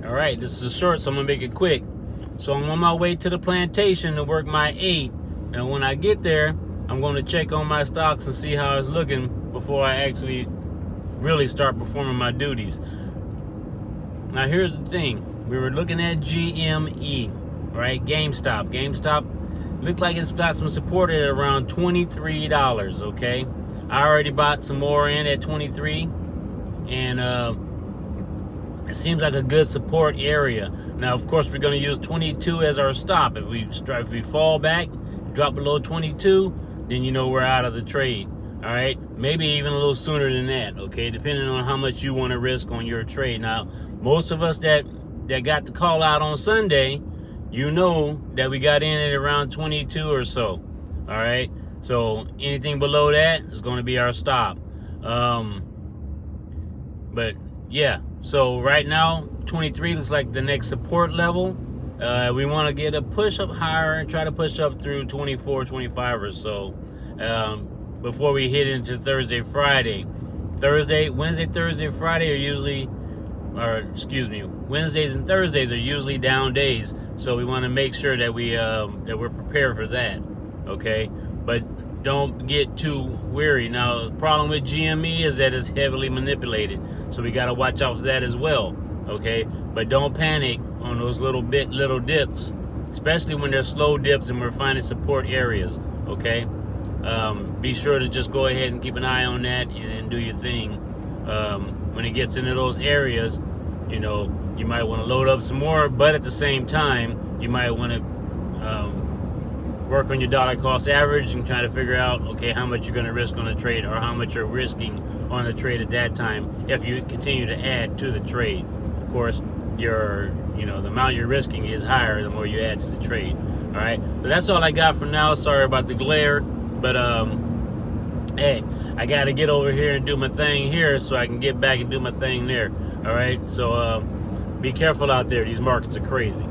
All right, this is short, so I'm gonna make it quick. So I'm on my way to the plantation to work my 8. Now when I get there, I'm gonna check on my stocks and see how it's looking before I actually really start performing my duties. Now here's the thing. We were looking at GME, right? GameStop. GameStop looked like it's got some support at around $23, okay? I already bought some more in at 23, and it seems like a good support area. Now, of course, we're going to use 22 as our stop. If we fall back, drop below 22, then you know we're out of the trade. All right, maybe even a little sooner than that. Okay, depending on how much you want to risk on your trade. Now, most of us that got the call out on Sunday, you know that we got in at around 22 or so. All right, so anything below that is going to be our stop. But yeah. So right now, 23 looks like the next support level. We want to get a push up higher and try to push up through 24, 25 or so before we hit into Thursday, Friday. Wednesday, Thursday, Friday are usually, Wednesdays and Thursdays are usually down days. So we want to make sure that we're prepared for that. Okay, but don't get too weary. Now, the problem with GME is that it's heavily manipulated, so we got to watch out for that as well. Okay, but don't panic on those little dips, especially when they're slow dips and we're finding support areas. Okay, be sure to just go ahead and keep an eye on that and do your thing. When it gets into those areas, you know, you might want to load up some more, but at the same time, you might want to work on your dollar cost average and try to figure out, okay, how much you're going to risk on the trade, or how much you're risking on the trade at that time if you continue to add to the trade. Of course, the amount you're risking is higher the more you add to the trade. All right, so that's all I got for now. Sorry about the glare, but hey, I got to get over here and do my thing here so I can get back and do my thing there. All right, so be careful out there. These markets are crazy.